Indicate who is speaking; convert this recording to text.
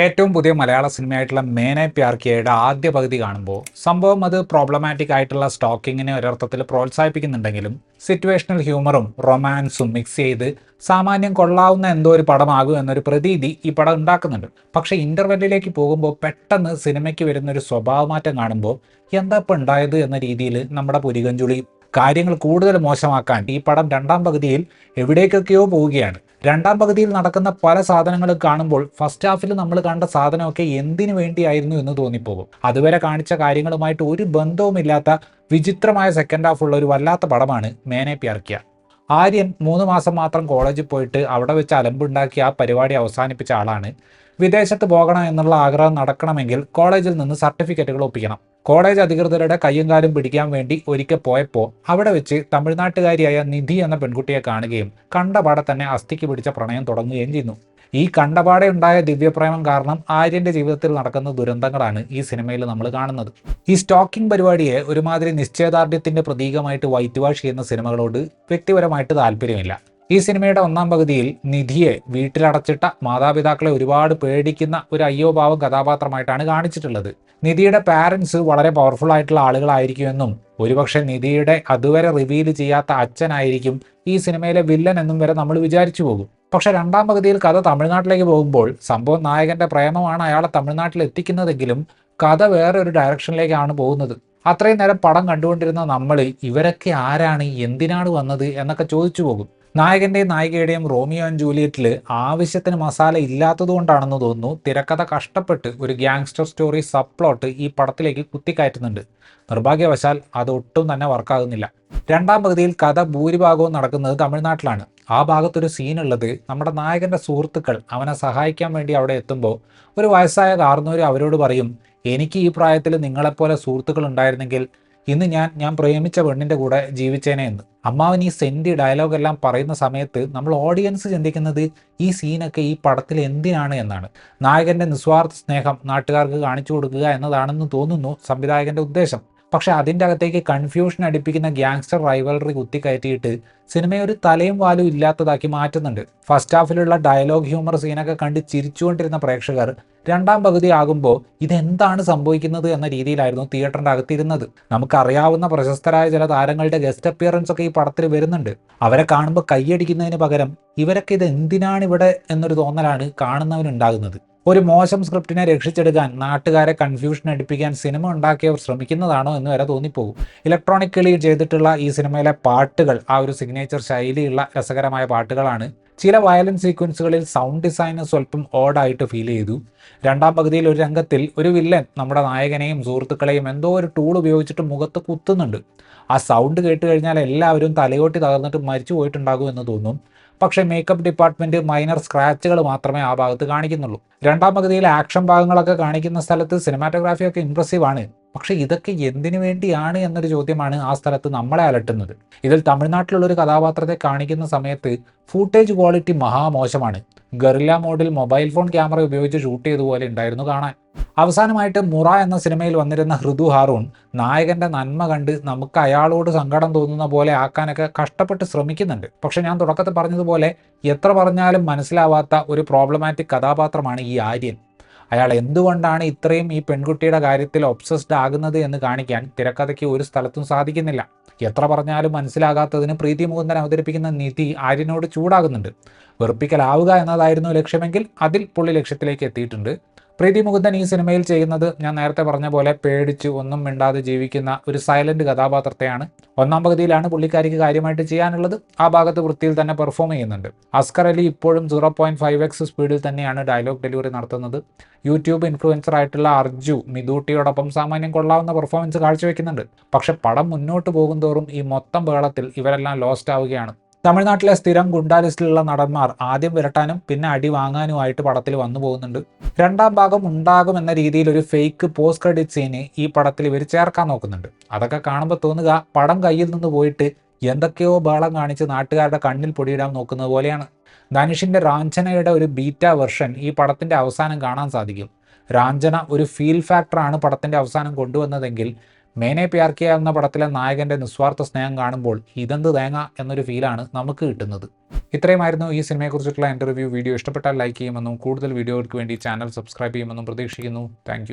Speaker 1: ഏറ്റവും പുതിയ മലയാള സിനിമയായിട്ടുള്ള മേനെ പ്യാർ കിയയുടെ ആദ്യ പകുതി കാണുമ്പോൾ സംഭവം അത് പ്രോബ്ലമാറ്റിക് ആയിട്ടുള്ള സ്റ്റോക്കിങ്ങിനെ ഒരർത്ഥത്തിൽ പ്രോത്സാഹിപ്പിക്കുന്നുണ്ടെങ്കിലും സിറ്റുവേഷണൽ ഹ്യൂമറും റൊമാൻസും മിക്സ് ചെയ്ത് സാമാന്യം കൊള്ളാവുന്ന എന്തോ ഒരു പടമാകും എന്നൊരു പ്രതീതി ഈ പടം ഉണ്ടാക്കുന്നുണ്ട്. പക്ഷേ ഇന്റർവെല്ലിലേക്ക് പോകുമ്പോൾ പെട്ടെന്ന് സിനിമയ്ക്ക് വരുന്ന ഒരു സ്വഭാവമാറ്റം കാണുമ്പോൾ എന്താ ഇപ്പം ഉണ്ടായത് എന്ന രീതിയിൽ നമ്മുടെ പുരികഞ്ചുളി കാര്യങ്ങൾ കൂടുതൽ മോശമാക്കാൻ ഈ പടം രണ്ടാം പകുതിയിൽ എവിടേക്കൊക്കെയോ പോവുകയാണ്. രണ്ടാം പകുതിയിൽ നടക്കുന്ന പല സാധനങ്ങളും കാണുമ്പോൾ ഫസ്റ്റ് ഹാഫിൽ നമ്മൾ കണ്ട സാധനമൊക്കെ എന്തിനു വേണ്ടിയായിരുന്നു എന്ന് തോന്നിപ്പോകും. അതുവരെ കാണിച്ച കാര്യങ്ങളുമായിട്ട് ഒരു ബന്ധവുമില്ലാത്ത വിചിത്രമായ സെക്കൻഡ് ഹാഫ് ഉള്ള ഒരു വല്ലാത്ത പടമാണ് മേനെ പ്യാർ കിയ. ആര്യൻ 3 മാസം മാത്രം കോളേജിൽ പോയിട്ട് അവിടെ വെച്ച് അലമ്പുണ്ടാക്കി ആ പരിപാടി അവസാനിപ്പിച്ച ആളാണ്. വിദേശത്ത് പോകണം എന്നുള്ള ആഗ്രഹം നടക്കണമെങ്കിൽ കോളേജിൽ നിന്ന് സർട്ടിഫിക്കറ്റുകൾ ഒപ്പിക്കണം. കോളേജ് അധികൃതരുടെ കയ്യും കാലും പിടിക്കാൻ വേണ്ടി ഒരിക്കൽ പോയപ്പോൾ അവിടെ വെച്ച് തമിഴ്നാട്ടുകാരിയായ നിധി എന്ന പെൺകുട്ടിയെ കാണുകയും കണ്ടപാടെ തന്നെ അസ്ഥിക്ക് പിടിച്ച പ്രണയം തുടങ്ങുകയും ചെയ്യുന്നു. ഈ കണ്ടപാടെ ഉണ്ടായ ദിവ്യപ്രേമം കാരണം ആര്യന്റെ ജീവിതത്തിൽ നടക്കുന്ന ദുരന്തങ്ങളാണ് ഈ സിനിമയിൽ നമ്മൾ കാണുന്നത്. ഈ സ്റ്റോക്കിംഗ് പരിപാടിയെ ഒരുമാതിരി നിശ്ചയദാർഢ്യത്തിന്റെ പ്രതീകമായിട്ട് വൈറ്റ് വാഷ് ചെയ്യുന്ന സിനിമകളോട് വ്യക്തിപരമായിട്ട് താല്പര്യമില്ല. ഈ സിനിമയുടെ ഒന്നാം പകുതിയിൽ നിധിയെ വീട്ടിലടച്ചിട്ട മാതാപിതാക്കളെ ഒരുപാട് പേടിക്കുന്ന ഒരു അയ്യോഭാവം കഥാപാത്രമായിട്ടാണ് കാണിച്ചിട്ടുള്ളത്. നിധിയുടെ പാരൻസ് വളരെ പവർഫുൾ ആയിട്ടുള്ള ആളുകളായിരിക്കുമെന്നും ഒരുപക്ഷെ നിധിയുടെ അതുവരെ റിവീൽ ചെയ്യാത്ത അച്ഛനായിരിക്കും ഈ സിനിമയിലെ വില്ലൻ എന്നും വരെ നമ്മൾ വിചാരിച്ചു പോകും. പക്ഷെ രണ്ടാം പകുതിയിൽ കഥ തമിഴ്നാട്ടിലേക്ക് പോകുമ്പോൾ സംഭവം നായകന്റെ പ്രേമമാണ് അയാളെ തമിഴ്നാട്ടിൽ എത്തിക്കുന്നതെങ്കിലും കഥ വേറെ ഒരു ഡയറക്ഷനിലേക്കാണ് പോകുന്നത്. അത്രയും നേരം പടം കണ്ടുകൊണ്ടിരുന്ന നമ്മൾ ഇവരൊക്കെ ആരാണ്, എന്തിനാണ് വന്നത് എന്നൊക്കെ ചോദിച്ചു പോകും. നായകന്റെയും നായികയുടെയും റോമിയോ ആൻഡ് ജൂലിയറ്റിൽ ആവശ്യത്തിന് മസാല ഇല്ലാത്തത് കൊണ്ടാണെന്ന് തോന്നുന്നു തിരക്കഥ കഷ്ടപ്പെട്ട് ഒരു ഗ്യാങ്സ്റ്റർ സ്റ്റോറി സബ് പ്ലോട്ട് ഈ പടത്തിലേക്ക് കുത്തിക്കയറ്റുന്നുണ്ട്. നിർഭാഗ്യവശാൽ അത് ഒട്ടും തന്നെ വർക്കാകുന്നില്ല. രണ്ടാം പകുതിയിൽ കഥ ഭൂരിഭാഗവും നടക്കുന്നത് തമിഴ്നാട്ടിലാണ്. ആ ഭാഗത്തൊരു സീനുള്ളത് നമ്മുടെ നായകന്റെ സുഹൃത്തുക്കൾ അവനെ സഹായിക്കാൻ വേണ്ടി അവിടെ എത്തുമ്പോൾ ഒരു വയസ്സായ കാർന്നൂര് അവരോട് പറയും, എനിക്ക് ഈ പ്രായത്തിൽ നിങ്ങളെപ്പോലെ സുഹൃത്തുക്കൾ ഉണ്ടായിരുന്നെങ്കിൽ ഇന്ന് ഞാൻ പ്രേമിച്ച പെണ്ണിൻ്റെ കൂടെ ജീവിച്ചേനെ എന്ന്. അമ്മാവൻ ഈ സെൻറ്റി ഡയലോഗെല്ലാം പറയുന്ന സമയത്ത് നമ്മൾ ഓഡിയൻസ് ചിന്തിക്കുന്നത് ഈ സീനൊക്കെ ഈ പടത്തിൽ എന്തിനാണ് എന്നാണ്. നായകൻ്റെ നിസ്വാർത്ഥ സ്നേഹം നാട്ടുകാർക്ക് കാണിച്ചു കൊടുക്കുക എന്നതാണെന്ന് തോന്നുന്നു സംവിധായകൻ്റെ ഉദ്ദേശം. പക്ഷെ അതിൻ്റെ അകത്തേക്ക് കൺഫ്യൂഷൻ അടിപ്പിക്കുന്ന ഗ്യാങ്സ്റ്റർ റൈവലറി കുത്തിക്കയറ്റിയിട്ട് സിനിമയെ ഒരു തലയും വാലും ഇല്ലാത്തതാക്കി മാറ്റുന്നുണ്ട്. ഫസ്റ്റ് ഹാഫിലുള്ള ഡയലോഗ് ഹ്യൂമർ സീനൊക്കെ കണ്ട് ചിരിച്ചുകൊണ്ടിരുന്ന പ്രേക്ഷകർ രണ്ടാം പകുതി ആകുമ്പോൾ ഇതെന്താണ് സംഭവിക്കുന്നത് എന്ന രീതിയിലായിരുന്നു തിയേറ്ററിൻ്റെ അകത്തിരുന്നത്. നമുക്കറിയാവുന്ന പ്രശസ്തരായ ചില താരങ്ങളുടെ ഗസ്റ്റ് അപ്പിയറൻസ് ഒക്കെ ഈ പടത്തിൽ വരുന്നുണ്ട്. അവരെ കാണുമ്പോൾ കൈയടിക്കുന്നതിന് പകരം ഇവരൊക്കെ ഇത് എന്തിനാണ് ഇവിടെ എന്നൊരു തോന്നലാണ് കാണുന്നവനുണ്ടാകുന്നത്. ഒരു മോശം സ്ക്രിപ്റ്റിനെ രക്ഷിച്ചെടുക്കാൻ നാട്ടുകാരെ കൺഫ്യൂഷൻ അടിപ്പിക്കാൻ സിനിമ ഉണ്ടാക്കിയവർ ശ്രമിക്കുന്നതാണോ എന്ന് വരെ തോന്നിപ്പോകും. ഇലക്ട്രോണിക്കലി ചെയ്തിട്ടുള്ള ഈ സിനിമയിലെ പാട്ടുകൾ ആ ഒരു സിഗ്നേച്ചർ ശൈലിയുള്ള രസകരമായ പാട്ടുകളാണ്. ചില വയലൻസ് സീക്വൻസുകളിൽ സൗണ്ട് ഡിസൈൻ സ്വല്പം ഓഡായിട്ട് ഫീൽ ചെയ്തു. രണ്ടാം പകുതിയിൽ ഒരു രംഗത്തിൽ ഒരു വില്ലൻ നമ്മുടെ നായകനെയും സുഹൃത്തുക്കളെയും എന്തോ ഒരു ടൂൾ ഉപയോഗിച്ചിട്ട് മുഖത്ത് കുത്തുന്നുണ്ട്. ആ സൗണ്ട് കേട്ട് കഴിഞ്ഞാൽ എല്ലാവരും തലയോട്ടി തകർന്നിട്ട് മരിച്ചു പോയിട്ടുണ്ടാകും എന്ന് തോന്നും. പക്ഷേ മേക്കപ്പ് ഡിപ്പാർട്ട്മെൻറ്റ് മൈനർ സ്ക്രാച്ചുകൾ മാത്രമേ ആ ഭാഗത്ത് കാണിക്കുന്നുള്ളൂ. രണ്ടാം പകുതിയിൽ ആക്ഷൻ ഭാഗങ്ങളൊക്കെ കാണിക്കുന്ന സ്ഥലത്ത് സിനിമാറ്റോഗ്രാഫിയൊക്കെ ഇംപ്രസീവാണ്. പക്ഷേ ഇതൊക്കെ എന്തിനു വേണ്ടിയാണ് എന്നൊരു ചോദ്യമാണ് ആ സ്ഥലത്ത് നമ്മളെ അലട്ടുന്നത്. ഇതിൽ തമിഴ്നാട്ടിലുള്ളൊരു കഥാപാത്രത്തെ കാണിക്കുന്ന സമയത്ത് ഫൂട്ടേജ് ക്വാളിറ്റി മഹാമോശമാണ്. ഗറില്ല മോഡിൽ മൊബൈൽ ഫോൺ ക്യാമറ ഉപയോഗിച്ച് ഷൂട്ട് ചെയ്തതുപോലെ ഉണ്ടായിരുന്നു കാണാൻ. അവസാനമായിട്ട് മുറ എന്ന സിനിമയിൽ വന്നിരുന്ന ഹൃദു ഹാറൂൺ നായകന്റെ നന്മ കണ്ട് നമുക്ക് അയാളോട് സങ്കടം തോന്നുന്ന പോലെ ആക്കാനൊക്കെ കഷ്ടപ്പെട്ട് ശ്രമിക്കുന്നുണ്ട്. പക്ഷെ ഞാൻ തുടക്കത്തിൽ പറഞ്ഞതുപോലെ എത്ര പറഞ്ഞാലും മനസ്സിലാവാത്ത ഒരു പ്രോബ്ലമാറ്റിക് കഥാപാത്രമാണ് ഈ ആര്യൻ. അയാൾ എന്തുകൊണ്ടാണ് ഇത്രയും ഈ പെൺകുട്ടിയുടെ കാര്യത്തിൽ ഒബ്സസ്ഡ് ആകുന്നത് എന്ന് കാണിക്കാൻ തിരക്കഥയ്ക്ക് ഒരു സ്ഥലത്തും സാധിക്കുന്നില്ല. എത്ര പറഞ്ഞാലും മനസ്സിലാകാത്തതിന് പ്രീതി മുകുന്ദൻ അവതരിപ്പിക്കുന്ന നിധി ആര്യനോട് ചൂടാകുന്നുണ്ട്. വെറുപ്പിക്കലാവുക എന്നതായിരുന്നു ലക്ഷ്യമെങ്കിൽ അതിൽ പുള്ളി ലക്ഷ്യത്തിലേക്ക് എത്തിയിട്ടുണ്ട്. പ്രീതി മുകുന്ദൻ ഈ സിനിമയിൽ ചെയ്യുന്നത് ഞാൻ നേരത്തെ പറഞ്ഞ പോലെ പേടിച്ച് ഒന്നും മിണ്ടാതെ ജീവിക്കുന്ന ഒരു സൈലന്റ് കഥാപാത്രത്തെയാണ്. ഒന്നാം പകുതിയിലാണ് പുള്ളിക്കാരിക്ക് കാര്യമായിട്ട് ചെയ്യാനുള്ളത്. ആ ഭാഗത്ത് വൃത്തിയിൽ തന്നെ പെർഫോം ചെയ്യുന്നുണ്ട്. അസ്കർ അലി ഇപ്പോഴും 0.5x സ്പീഡിൽ തന്നെയാണ് ഡയലോഗ് ഡെലിവറി നടത്തുന്നത്. യൂട്യൂബ് ഇൻഫ്ലുവൻസർ ആയിട്ടുള്ള അർജു മിതൂട്ടിയോടൊപ്പം സാമാന്യം കൊള്ളാവുന്ന പെർഫോമൻസ് കാഴ്ചവെക്കുന്നുണ്ട്. പക്ഷെ പടം മുന്നോട്ട് പോകുന്തോറും ഈ മൊത്തം ബഹളത്തിൽ ഇവരെല്ലാം ലോസ്റ്റ് ആവുകയാണ്. തമിഴ്നാട്ടിലെ സ്ഥിരം ഗുണ്ടാ ലിസ്റ്റിലുള്ള നടന്മാർ ആദ്യം വിരട്ടാനും പിന്നെ അടി വാങ്ങാനുമായിട്ട് പടത്തിൽ വന്നു പോകുന്നുണ്ട്. രണ്ടാം ഭാഗം ഉണ്ടാകുമെന്ന രീതിയിൽ ഒരു ഫേക്ക് പോസ്റ്റ് ക്രെഡിറ്റ് സീന് ഈ പടത്തിൽ ഇവർ ചേർക്കാൻ നോക്കുന്നുണ്ട്. അതൊക്കെ കാണുമ്പോൾ തോന്നുക പടം കയ്യിൽ നിന്ന് പോയിട്ട് എന്തൊക്കെയോ ബഹളം കാണിച്ച് നാട്ടുകാരുടെ കണ്ണിൽ പൊടിയിടാൻ നോക്കുന്നത് പോലെയാണ്. ധനുഷിൻ്റെ റാഞ്ചനയുടെ ഒരു ബീറ്റ വെർഷൻ ഈ പടത്തിൻ്റെ അവസാനം കാണാൻ സാധിക്കും. റാഞ്ചന ഒരു ഫീൽ ഫാക്ടറാണ് പടത്തിൻ്റെ അവസാനം കൊണ്ടുവന്നതെങ്കിൽ മേനെ പ്യാർ കിയ എന്ന പടത്തിലെ നായകൻ്റെ നിസ്വാർത്ഥ സ്നേഹം കാണുമ്പോൾ ഇതെന്ത് തേങ്ങ എന്നൊരു ഫീലാണ് നമുക്ക് കിട്ടുന്നത്. ഇത്രയുമായിരുന്നു ഈ സിനിമയെക്കുറിച്ചിട്ടുള്ള എൻ്റെ റിവ്യൂ. വീഡിയോ ഇഷ്ടപ്പെട്ടാൽ ലൈക്ക് ചെയ്യുമെന്നും കൂടുതൽ വീഡിയോകൾക്ക് വേണ്ടി ചാനൽ സബ്സ്ക്രൈബ് ചെയ്യുമെന്നും പ്രതീക്ഷിക്കുന്നു. താങ്ക്